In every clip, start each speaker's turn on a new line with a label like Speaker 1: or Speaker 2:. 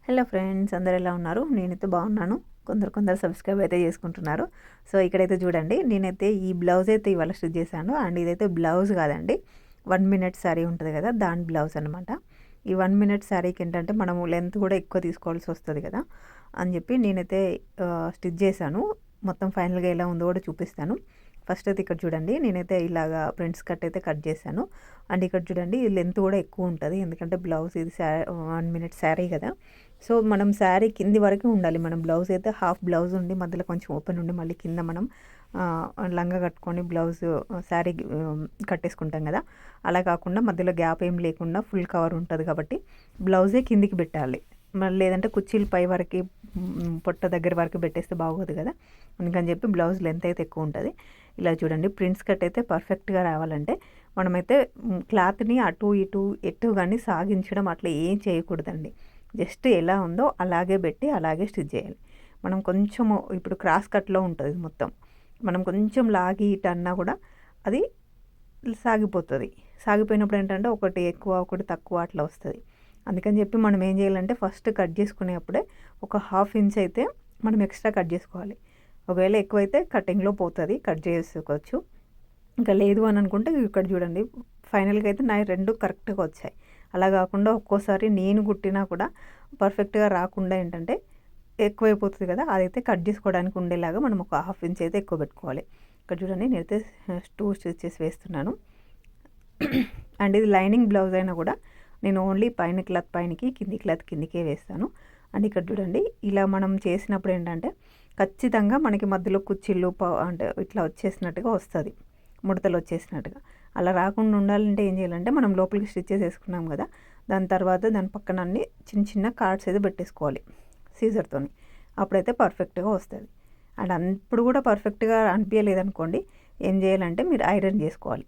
Speaker 1: Hello friends, అందరు ఎలా ఉన్నారు? నేనైతే బాగున్నాను. కొందరు సబ్స్క్రైబ్ అయితే చేసుకుంటున్నారు. సో ఇక్కడైతే చూడండి, నేనైతే ఈ బ్లౌజ్ అయితే ఇవాళ స్టిచ్ చేశాను. అండ్ ఇదైతే బ్లౌజ్ కాదండి, 1 మినిట్ శారీ ఉంటుంది కదా, దాని బ్లౌజ్ అనమాట. ఈ 1 మినిట్ శారీకి ఏంటంటే మనము లెంత్ కూడా ఎక్కువ తీసుకోవాల్సి వస్తుంది కదా అని చెప్పి నేనైతే స్టిచ్ చేశాను. మొత్తం ఫైనల్గా ఎలా ఉందో కూడా చూపిస్తాను. ఫస్ట్ అయితే ఇక్కడ చూడండి, నేనైతే ఇలాగా ప్రింట్స్ కట్ అయితే కట్ చేశాను. అండ్ ఇక్కడ చూడండి, లెంత్ కూడా ఎక్కువ ఉంటుంది, ఎందుకంటే బ్లౌజ్ ఇది 1 మినిట్ శారీ కదా. సో మనం శారీ కింది వరకు ఉండాలి. మనం బ్లౌజ్ అయితే హాఫ్ బ్లౌజ్ ఉండి మధ్యలో కొంచెం ఓపెన్ ఉండి మళ్ళీ కింద మనం లంగా కట్టుకొని బ్లౌజ్ శారీ కట్టేసుకుంటాం కదా, అలా కాకుండా మధ్యలో గ్యాప్ ఏం లేకుండా ఫుల్ కవర్ ఉంటుంది కాబట్టి బ్లౌజే కిందికి పెట్టాలి. మరి లేదంటే కుర్చీలు పై వరకు పొట్ట దగ్గర వరకు పెట్టేస్తే బాగోదు కదా, అందుకని చెప్పి బ్లౌజ్ లెంత్ అయితే ఎక్కువ ఉంటుంది. ఇలా చూడండి, ప్రింట్స్ కట్ అయితే పర్ఫెక్ట్గా రావాలంటే మనమైతే క్లాత్ని అటు ఇటు ఎటు కానీ సాగించడం అట్లా ఏం చేయకూడదండి. జస్ట్ ఎలా ఉందో అలాగే పెట్టి అలాగే స్టిచ్ చేయాలి. మనం కొంచెము ఇప్పుడు క్రాస్ కట్లో ఉంటుంది మొత్తం, మనం కొంచెం లాగి ఇటు అన్నా కూడా అది సాగిపోతుంది. సాగిపోయినప్పుడు ఏంటంటే ఒకటి ఎక్కువ ఒకటి తక్కువ అట్లా వస్తుంది. అందుకని చెప్పి మనం ఏం చేయాలంటే ఫస్ట్ కట్ చేసుకునేప్పుడే ఒక ½ ఇంచ్ అయితే మనం ఎక్స్ట్రా కట్ చేసుకోవాలి. ఒకవేళ ఎక్కువైతే కటింగ్లో పోతుంది, కట్ చేసుకోవచ్చు. ఇంకా లేదు అని అనుకుంటే ఇక్కడ చూడండి, ఫైనల్గా అయితే నా 2 కరెక్ట్గా వచ్చాయి. అలా కాకుండా ఒక్కోసారి నేను కుట్టినా కూడా పర్ఫెక్ట్గా రాకుండా ఏంటంటే ఎక్కువైపోతుంది కదా, అదైతే కట్ చేసుకోవడానికి ఉండేలాగా మనం ఒక ½ ఇంచ్ అయితే ఎక్కువ పెట్టుకోవాలి. ఇక్కడ చూడండి, నేనైతే 2 స్టిచెస్ వేస్తున్నాను. అండ్ ఇది లైనింగ్ బ్లౌజ్ అయినా కూడా నేను ఓన్లీ పైన క్లాత్ పైనకి, కింది క్లాత్ కిందికే వేస్తాను. అండ్ ఇక్కడ చూడండి, ఇలా మనం చేసినప్పుడు ఏంటంటే ఖచ్చితంగా మనకి మధ్యలో కుచ్చిళ్ళు అంటే ఇట్లా వచ్చేసినట్టుగా వస్తుంది, ముడతలు వచ్చేసినట్టుగా. అలా రాకుండా ఉండాలంటే ఏం చేయాలంటే మనం లోపలికి స్టిచెస్ వేసుకున్నాం కదా, దాని తర్వాత దాని పక్కన అన్ని చిన్న చిన్న కార్డ్స్ అయితే పెట్టేసుకోవాలి సీజర్తో. అప్పుడైతే పర్ఫెక్ట్గా వస్తుంది. అండ్ అప్పుడు కూడా పర్ఫెక్ట్గా అనిపించలేదనుకోండి, ఏం చేయాలంటే మీరు ఐరన్ చేసుకోవాలి.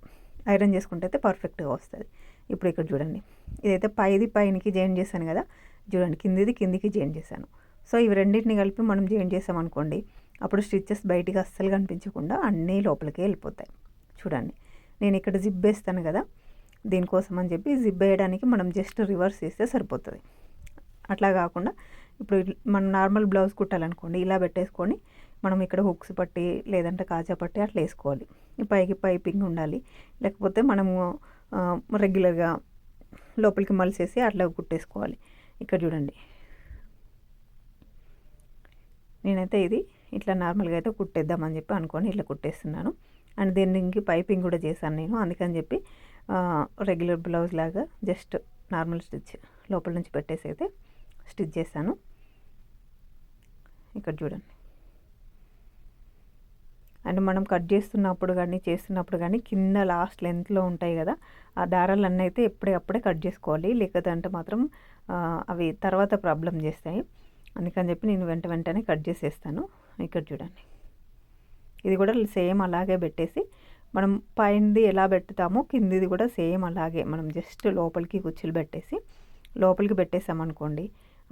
Speaker 1: ఐరన్ చేసుకుంటే అయితే పర్ఫెక్ట్గా వస్తుంది. ఇప్పుడు ఇక్కడ చూడండి, ఇదైతే పైనికి జాయిన్ చేశాను కదా, చూడండి కిందిది కిందికి జాయిన్ చేశాను. సో ఇవి రెండింటిని కలిపి మనం జాయిన్ చేసామనుకోండి, అప్పుడు స్టిచెస్ బయటికి అస్సలు కనిపించకుండా అన్నీ లోపలికే వెళ్ళిపోతాయి. చూడండి, నేను ఇక్కడ జిప్ వేస్తాను కదా, దీనికోసం అని చెప్పి జిప్ వేయడానికి మనం జస్ట్ రివర్స్ చేస్తే సరిపోతుంది. అట్లా కాకుండా ఇప్పుడు మనం నార్మల్ బ్లౌజ్ కుట్టాలనుకోండి, ఇలా పెట్టేసుకొని మనం ఇక్కడ హుక్స్ పట్టి లేదంటే కాజా పట్టి అట్లా వేసుకోవాలి. పైకి పైపింగ్ ఉండాలి, లేకపోతే మనము రెగ్యులర్గా లోపలికి మలిసేసి అట్లా కుట్టేసుకోవాలి. ఇక్కడ చూడండి, నేనైతే ఇది ఇట్లా నార్మల్గా అయితే కుట్టేద్దామని చెప్పి అనుకొని ఇట్లా కుట్టేస్తున్నాను. అండ్ దీనికి పైపింగ్ కూడా చేశాను నేను, అందుకని చెప్పి రెగ్యులర్ బ్లౌజ్ లాగా జస్ట్ నార్మల్ స్టిచ్ లోపల నుంచి పెట్టేసి అయితే స్టిచ్ చేశాను. ఇక్కడ చూడండి, అండ్ మనం కట్ చేస్తున్నప్పుడు కానీ చేస్తున్నప్పుడు కానీ కింద లాస్ట్ లెంత్లో ఉంటాయి కదా, ఆ దారాలన్నీ అయితే ఎప్పుడప్పుడే కట్ చేసుకోవాలి, లేకపోతే మాత్రం అవి తర్వాత ప్రాబ్లం చేస్తాయి. అందుకని చెప్పి నేను వెంటనే కట్ చేసేస్తాను. ఇక్కడ చూడండి, ఇది కూడా సేమ్ అలాగే పెట్టేసి మనం పైనది ఎలా పెడతామో కిందిది కూడా సేమ్ అలాగే మనం జస్ట్ లోపలికి కుచ్చులు పెట్టేసి లోపలికి పెట్టేసామనుకోండి,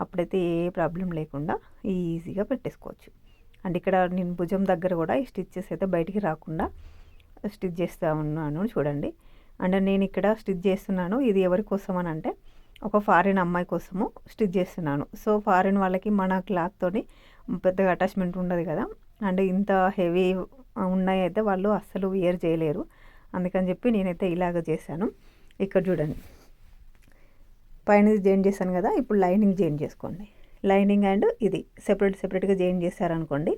Speaker 1: అప్పుడైతే ఏ ప్రాబ్లం లేకుండా ఈజీగా పెట్టేసుకోవచ్చు. అండ్ ఇక్కడ నేను భుజం దగ్గర కూడా ఈ స్టిచ్చెస్ అయితే బయటికి రాకుండా స్టిచ్ చేస్తూ ఉన్నాను చూడండి. అండ్ నేను ఇక్కడ స్టిచ్ చేస్తున్నాను, ఇది ఎవరి కోసం అని అంటే ఒక ఫారిన్ అమ్మాయి కోసము స్టిచ్ చేస్తున్నాను. సో ఫారిన్ వాళ్ళకి మన క్లాత్తోని పెద్దగా అటాచ్మెంట్ ఉండదు కదా, అండ్ ఇంత హెవీ ఉన్నాయి అయితే వాళ్ళు అస్సలు వేర్ చేయలేరు. అందుకని చెప్పి నేనైతే ఇలాగ చేశాను. ఇక్కడ చూడండి, పైన జాయిన్ చేశాను కదా, ఇప్పుడు లైనింగ్ జాయిన్ చేసుకోండి. లైనింగ్ అండ్ ఇది సెపరేట్గా జాయిన్ చేశారనుకోండి,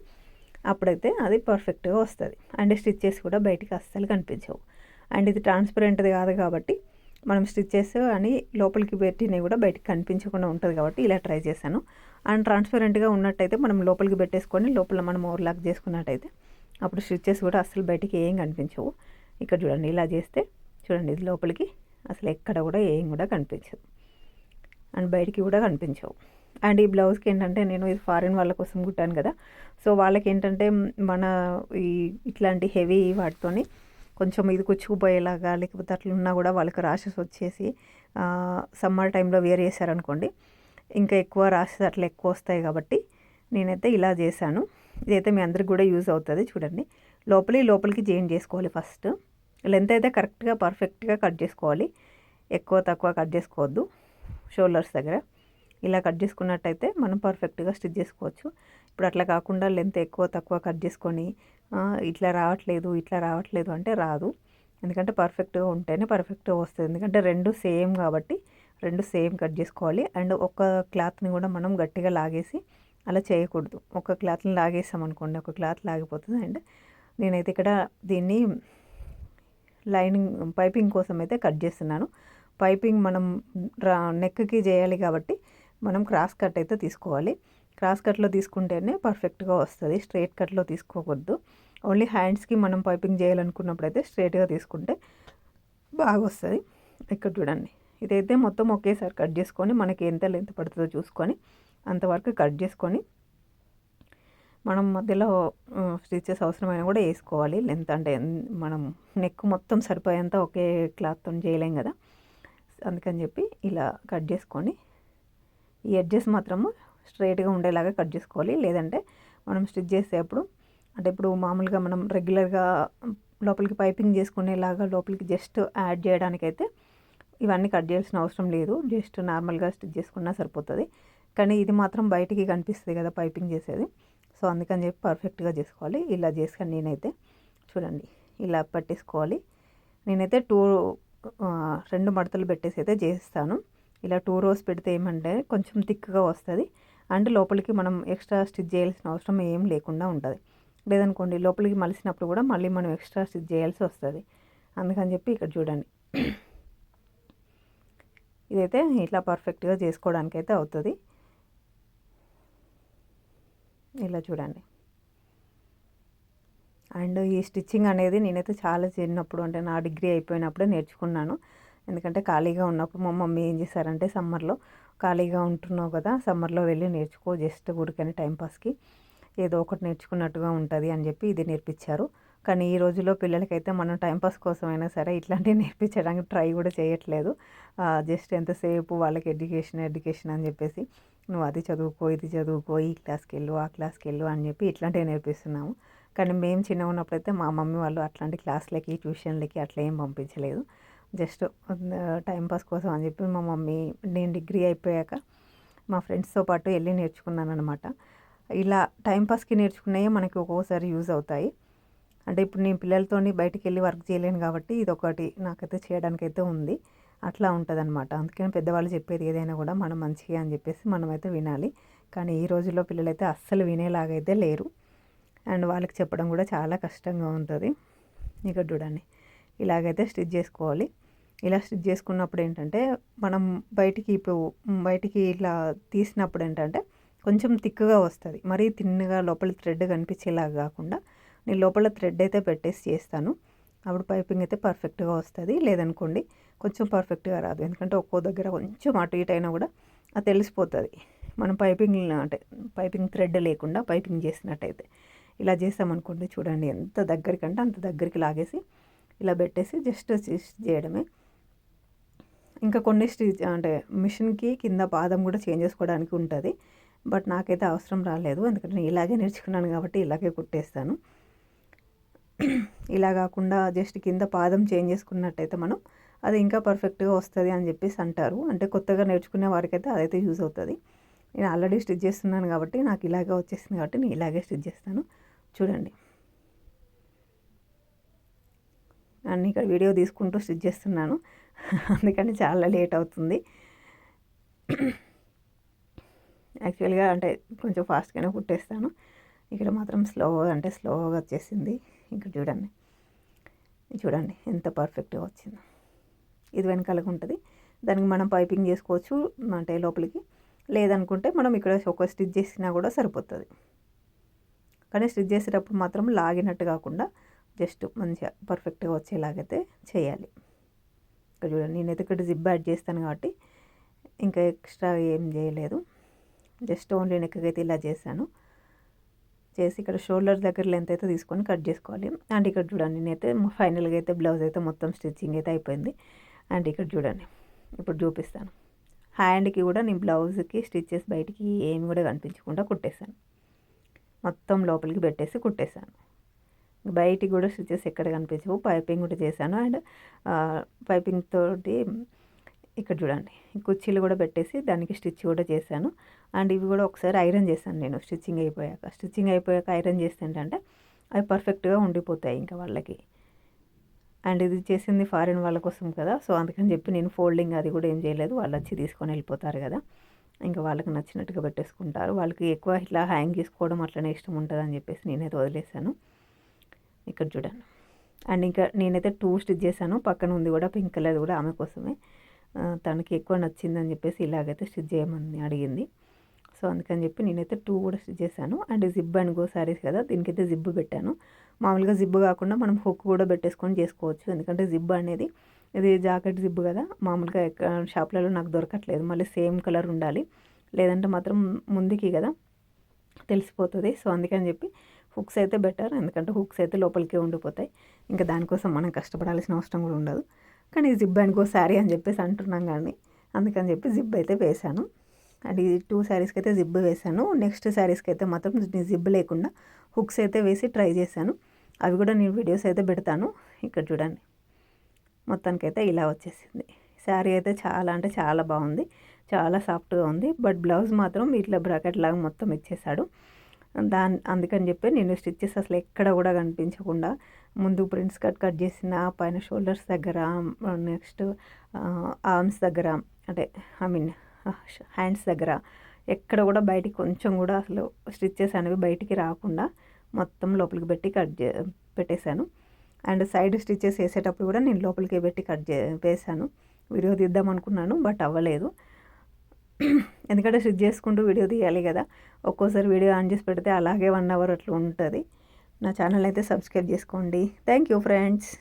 Speaker 1: అప్పుడైతే అది పర్ఫెక్ట్గా వస్తుంది. అండ్ స్టిచ్చెస్ కూడా బయటికి అస్సలు కనిపించవు. అండ్ ఇది ట్రాన్స్పరెంట్ది కాదు కాబట్టి మనం స్టిచ్చెస్ అని లోపలికి పెట్టినవి కూడా బయటికి కనిపించకుండా ఉంటుంది కాబట్టి ఇలా ట్రై చేశాను. అండ్ ట్రాన్స్పరెంట్గా ఉన్నట్టయితే మనం లోపలికి పెట్టేసుకొని లోపల మనం ఓవర్లాక్ చేసుకున్నట్టయితే అప్పుడు స్టిచ్చెస్ కూడా అస్సలు బయటికి ఏం కనిపించవు. ఇక్కడ చూడండి, ఇలా చేస్తే చూడండి, ఇది లోపలికి అసలు ఎక్కడ కూడా ఏం కూడా కనిపించదు అండ్ బయటికి కూడా కనిపించవు. అండ్ ఈ బ్లౌజ్కి ఏంటంటే నేను ఇది ఫారిన్ వాళ్ళ కోసం కుట్టాను కదా, సో వాళ్ళకి ఏంటంటే మన ఈ ఇట్లాంటి హెవీ వాటితోని కొంచెం ఇది కుచ్చుకుపోయేలాగా లేకపోతే అట్లా ఉన్నా కూడా వాళ్ళకి ర్యాషెస్ వచ్చేసి సమ్మర్ టైంలో వేర్ చేశారనుకోండి, ఇంకా ఎక్కువ ర్యాషెస్ అట్లా ఎక్కువ వస్తాయి కాబట్టి నేనైతే ఇలా చేశాను. ఇదైతే మీ అందరికి కూడా యూజ్ అవుతుంది. చూడండి, లోపలికి జాయిన్ చేసుకోవాలి. ఫస్ట్ లెంత్ అయితే కరెక్ట్గా పర్ఫెక్ట్గా కట్ చేసుకోవాలి, ఎక్కువ తక్కువ కట్ చేసుకోవద్దు షోల్డర్స్ దగ్గర. ఇలా కట్ చేసుకున్నట్టయితే మనం పర్ఫెక్ట్గా స్టిచ్ చేసుకోవచ్చు. ఇప్పుడు అట్లా కాకుండా లెంత్ ఎక్కువ తక్కువ కట్ చేసుకొని ఇట్లా రావట్లేదు అంటే రాదు. ఎందుకంటే పర్ఫెక్ట్గా ఉంటేనే పర్ఫెక్ట్గా వస్తుంది. ఎందుకంటే రెండు సేమ్ కాబట్టి రెండు సేమ్ కట్ చేసుకోవాలి. అండ్ ఒక క్లాత్ని కూడా మనం గట్టిగా లాగేసి అలా చేయకూడదు. ఒక క్లాత్ని లాగేసాం అనుకోండి, ఒక క్లాత్ లాగిపోతుంది. అండ్ నేనైతే ఇక్కడ దీన్ని లైనింగ్ పైపింగ్ కోసం అయితే కట్ చేస్తున్నాను. పైపింగ్ మనం నెక్కి చేయాలి కాబట్టి మనం క్రాస్ కట్ అయితే తీసుకోవాలి. క్రాస్ కట్లో తీసుకుంటేనే పర్ఫెక్ట్గా వస్తుంది, స్ట్రైట్ కట్లో తీసుకోకూడదు. ఓన్లీ హ్యాండ్స్కి మనం పైపింగ్ చేయాలనుకున్నప్పుడు అయితే స్ట్రైట్గా తీసుకుంటే బాగా వస్తుంది. ఇక్కడ చూడండి, ఇదైతే మొత్తం ఒకేసారి కట్ చేసుకొని మనకి ఎంత లెంత్ పడుతుందో చూసుకొని అంతవరకు కట్ చేసుకొని మనం మధ్యలో స్టిచెస్ అవసరమైన కూడా వేసుకోవాలి. లెంత్ అంటే మనం నెక్ మొత్తం సరిపోయేంత ఒకే క్లాత్తో చేయలేం కదా, అందుకని చెప్పి ఇలా కట్ చేసుకొని ఈ ఎడ్జెస్ మాత్రము స్ట్రైట్గా ఉండేలాగా కట్ చేసుకోవాలి. లేదంటే మనం స్టిచ్ చేసేటప్పుడు అంటే ఇప్పుడు మామూలుగా మనం రెగ్యులర్గా లోపలికి పైపింగ్ చేసుకునేలాగా లోపలికి జస్ట్ యాడ్ చేయడానికైతే ఇవన్నీ కట్ చేయాల్సిన అవసరం లేదు, జస్ట్ నార్మల్గా స్టిచ్ చేసుకున్నా సరిపోతుంది. కానీ ఇది మాత్రం బయటికి కనిపిస్తుంది కదా పైపింగ్ చేసేది, సో అందుకని చెప్పి పర్ఫెక్ట్గా చేసుకోవాలి. ఇలా చేసుకొని నేనైతే చూడండి ఇలా పట్టేసుకోవాలి. నేనైతే రెండు మడతలు పెట్టేసి అయితే చేస్తాను. ఇలా 2 rows పెడితే ఏమంటే కొంచెం థిక్గా వస్తుంది. అండ్ లోపలికి మనం ఎక్స్ట్రా స్టిచ్ చేయాల్సిన అవసరం ఏం లేకుండా ఉంటుంది. లేదనుకోండి లోపలికి మలిసినప్పుడు కూడా మళ్ళీ మనం ఎక్స్ట్రా స్టిచ్ చేయాల్సి వస్తుంది. అందుకని చెప్పి ఇక్కడ చూడండి ఇదైతే ఇట్లా పర్ఫెక్ట్గా చేసుకోవడానికి అయితే అవుతుంది. ఇలా చూడండి. అండ్ ఈ స్టిచ్చింగ్ అనేది నేనైతే చాలా చిన్నప్పుడు అంటే నా డిగ్రీ అయిపోయినప్పుడే నేర్చుకున్నాను. ఎందుకంటే ఖాళీగా ఉన్నప్పుడు మా మమ్మీ ఏం చేశారంటే సమ్మర్లో ఖాళీగా ఉంటున్నావు కదా, సమ్మర్లో వెళ్ళి నేర్చుకో, జస్ట్ ఊరికని టైంపాస్కి ఏదో ఒకటి నేర్చుకున్నట్టుగా ఉంటుంది అని చెప్పి ఇది నేర్పించారు. కానీ ఈ రోజుల్లో పిల్లలకైతే మనం టైంపాస్ కోసమైనా సరే ఇట్లాంటివి నేర్పించడానికి ట్రై కూడా చేయట్లేదు. జస్ట్ ఎంతసేపు వాళ్ళకి ఎడ్యుకేషన్ అని చెప్పేసి నువ్వు అది చదువుకో, ఇది చదువుకో, ఈ క్లాస్కి వెళ్ళు, ఆ క్లాస్కి వెళ్ళు అని చెప్పి ఇట్లాంటివి నేర్పిస్తున్నాము. కానీ మేము చిన్నగా ఉన్నప్పుడైతే మా మమ్మీ వాళ్ళు అట్లాంటి క్లాసులకి ట్యూషన్లకి అట్లా ఏం పంపించలేదు. జస్ట్ టైంపాస్ కోసం అని చెప్పి మా మమ్మీ నేను డిగ్రీ అయిపోయాక మా ఫ్రెండ్స్తో పాటు వెళ్ళి నేర్చుకున్నాను అనమాట. ఇలా టైంపాస్కి నేర్చుకున్నాయే మనకి ఒక్కోసారి యూజ్ అవుతాయి. అంటే ఇప్పుడు నేను పిల్లలతోని బయటికి వెళ్ళి వర్క్ చేయలేను కాబట్టి ఇదొకటి నాకైతే చేయడానికైతే ఉంది. అట్లా ఉంటుంది అనమాట. అందుకని పెద్దవాళ్ళు చెప్పేది ఏదైనా కూడా మనం మంచిగా అని చెప్పేసి మనమైతే వినాలి. కానీ ఈ రోజుల్లో పిల్లలైతే అస్సలు వినేలాగైతే లేరు. అండ్ వాళ్ళకి చెప్పడం కూడా చాలా కష్టంగా ఉంటుంది. ఇక్కడ చూడండి ఇలాగైతే స్టిచ్ చేసుకోవాలి. ఇలా స్టిచ్ చేసుకున్నప్పుడు ఏంటంటే మనం బయటికి ఇట్లా తీసినప్పుడు ఏంటంటే కొంచెం థిక్గా వస్తుంది. మరీ తిన్నగా లోపల థ్రెడ్ కనిపించేలాగా కాకుండా నేను లోపల థ్రెడ్ అయితే పెట్టేసి చేస్తాను. అప్పుడు పైపింగ్ అయితే పర్ఫెక్ట్గా వస్తుంది. లేదనుకోండి కొంచెం పర్ఫెక్ట్గా రాదు. ఎందుకంటే ఒక్కో దగ్గర కొంచెం అటు ఇటు అయినా కూడా అది తెలిసిపోతుంది. మనం పైపింగ్ థ్రెడ్ లేకుండా పైపింగ్ చేసినట్టయితే ఇలా చేసామనుకోండి చూడండి ఎంత దగ్గరికంటే అంత దగ్గరికి లాగేసి ఇలా పెట్టేసి జస్ట్ స్టిచ్ చేయడమే. ఇంకా కొన్ని స్టిచ్ అంటే మిషన్కి కింద పాదం కూడా చేంజ్ చేసుకోవడానికి ఉంటుంది. బట్ నాకైతే అవసరం రాలేదు, ఎందుకంటే నేను ఇలాగే నేర్చుకున్నాను కాబట్టి ఇలాగే కుట్టేస్తాను. ఇలా కాకుండా జస్ట్ కింద పాదం చేంజ్ చేసుకున్నట్టయితే మనం అది ఇంకా పర్ఫెక్ట్గా వస్తుంది అని చెప్పేసి అంటారు. అంటే కొత్తగా నేర్చుకునే వారికైతే అదైతే యూజ్ అవుతుంది. నేను ఆల్రెడీ స్టిచ్ చేస్తున్నాను కాబట్టి నాకు ఇలాగే వచ్చేసింది కాబట్టి నేను ఇలాగే స్టిచ్ చేస్తాను. చూడండి నేను ఇక్కడ వీడియో తీసుకుంటూ స్టిచ్ చేస్తున్నాను, అందుకని చాలా లేట్ అవుతుంది. యాక్చువల్గా అంటే కొంచెం ఫాస్ట్గానే కుట్టేస్తాను. ఇక్కడ మాత్రం స్లోగా వచ్చేసింది. ఇక్కడ చూడండి ఎంత పర్ఫెక్ట్గా వచ్చిందో. ఇది వెనకాలకు ఉంటుంది, దానికి మనం పైపింగ్ చేసుకోవచ్చు అంటే లోపలికి. లేదనుకుంటే మనం ఇక్కడ ఒక స్టిచ్ చేసినా కూడా సరిపోతుంది. కానీ స్టిచ్ చేసేటప్పుడు మాత్రం లాగినట్టు కాకుండా జస్ట్ మంచిగా పర్ఫెక్ట్గా వచ్చేలాగైతే చేయాలి. ఇక్కడ చూడండి నేనైతే ఇక్కడ జిప్ యాడ్ చేస్తాను కాబట్టి ఇంకా ఎక్స్ట్రా ఏం చేయలేదు. జస్ట్ ఓన్లీ నెక్కి అయితే ఇలా చేశాను. చేసి ఇక్కడ షోల్డర్ దగ్గర లెంత్ అయితే తీసుకొని కట్ చేసుకోవాలి. అండ్ ఇక్కడ చూడండి నేనైతే ఫైనల్గా అయితే బ్లౌజ్ అయితే మొత్తం స్టిచ్చింగ్ అయితే అయిపోయింది. అండ్ ఇక్కడ చూడండి ఇప్పుడు చూపిస్తాను. హ్యాండ్కి కూడా నేను బ్లౌజ్కి స్టిచ్చెస్ బయటికి ఏమి కూడా కనిపించకుండా కుట్టేశాను. మొత్తం లోపలికి పెట్టేసి కుట్టేశాను. బయటికి కూడా స్టిచ్చెస్ ఎక్కడ కనిపించవు. పైపింగ్ కూడా చేశాను. అండ్ పైపింగ్ తోటి ఇక్కడ చూడండి కుర్చీలు కూడా పెట్టేసి దానికి స్టిచ్ కూడా చేశాను. అండ్ ఇవి కూడా ఒకసారి ఐరన్ చేశాను నేను స్టిచ్చింగ్ అయిపోయాక ఐరన్ చేస్తే ఏంటంటే అవి పర్ఫెక్ట్గా ఉండిపోతాయి ఇంకా వాళ్ళకి. అండ్ ఇది చేసింది ఫారిన్ వాళ్ళ కోసం కదా, సో అందుకని చెప్పి నేను ఫోల్డింగ్ అది కూడా ఏం చేయలేదు, వాళ్ళు వచ్చి తీసుకొని వెళ్ళిపోతారు కదా, ఇంకా వాళ్ళకి నచ్చినట్టుగా పెట్టేసుకుంటారు. వాళ్ళకి ఎక్కువ ఇట్లా హ్యాంగ్ చేసుకోవడం అట్లనే ఇష్టం ఉంటుంది అని చెప్పేసి నేనైతే వదిలేసాను. ఇక్కడ చూడండి. అండ్ ఇంకా నేనైతే 2 స్టిచ్ చేశాను. పక్కన ఉంది కూడా పింక్ కలర్ కూడా ఆమె కోసమే, తనకి ఎక్కువ నచ్చిందని చెప్పేసి ఇలాగైతే స్టిచ్ చేయమని అడిగింది. సో అందుకని చెప్పి నేనైతే 2 కూడా స్టిచ్ చేశాను. And zip and go saris కదా, దీనికైతే జిబ్ పెట్టాను. మామూలుగా జిబ్ కాకుండా మనం హుక్ కూడా పెట్టేసుకొని చేసుకోవచ్చు, ఎందుకంటే జిబ్ అనేది ఇది జాకెట్ జిబ్ కదా, మామూలుగా షాప్లలో నాకు దొరకట్లేదు, మళ్ళీ సేమ్ కలర్ ఉండాలి, లేదంటే మాత్రం ముందుకి కదా తెలిసిపోతుంది. సో అందుకని చెప్పి హుక్స్ అయితే బెటర్, ఎందుకంటే హుక్స్ అయితే లోపలికే ఉండిపోతాయి, ఇంకా దానికోసం మనం కష్టపడాల్సిన అవసరం కూడా ఉండదు. కానీ జిబ్ అండ్ గో శారీ అని చెప్పేసి అంటున్నాం కానీ అందుకని చెప్పి జిబ్ అయితే వేశాను. అండ్ ఈ 2 శారీస్కి అయితే జిబ్ వేశాను. నెక్స్ట్ శారీస్కి అయితే మాత్రం జిబ్ లేకుండా హుక్స్ అయితే వేసి ట్రై చేశాను. అవి కూడా నేను వీడియోస్ అయితే పెడతాను. ఇక్కడ చూడండి, మొత్తానికైతే ఇలా వచ్చేసింది. శారీ అయితే చాలా అంటే చాలా బాగుంది, చాలా సాఫ్ట్గా ఉంది. బట్ బ్లౌజ్ మాత్రం ఇట్లా బ్రాకెట్ లాగా మొత్తం ఇచ్చేసాడు. అందుకని చెప్పి నేను స్టిచ్చెస్ అసలు ఎక్కడ కూడా కనిపించకుండా ముందు ప్రిన్స్ కట్ చేసిన పైన షోల్డర్స్ దగ్గర, నెక్స్ట్ ఆర్మ్స్ దగ్గర, అంటే హ్యాండ్స్ దగ్గర ఎక్కడ కూడా బయటికి కొంచెం కూడా అసలు స్టిచ్చెస్ అనేవి బయటికి రాకుండా మొత్తం లోపలికి పెట్టి పెట్టేశాను. అండ్ సైడ్ స్టిచ్చెస్ వేసేటప్పుడు కూడా నేను లోపలికి పెట్టి వేసాను. వీడియో తీద్దాం అనుకున్నాను బట్ అవ్వలేదు, ఎందుకంటే స్టిచ్ చేసుకుంటూ వీడియో తీయాలి కదా, ఒక్కోసారి వీడియో ఆన్ చేసి పెడితే అలాగే 1 అవర్ అట్లా ఉంటుంది. నా ఛానల్ అయితే సబ్స్క్రైబ్ చేసుకోండి. Thank you friends.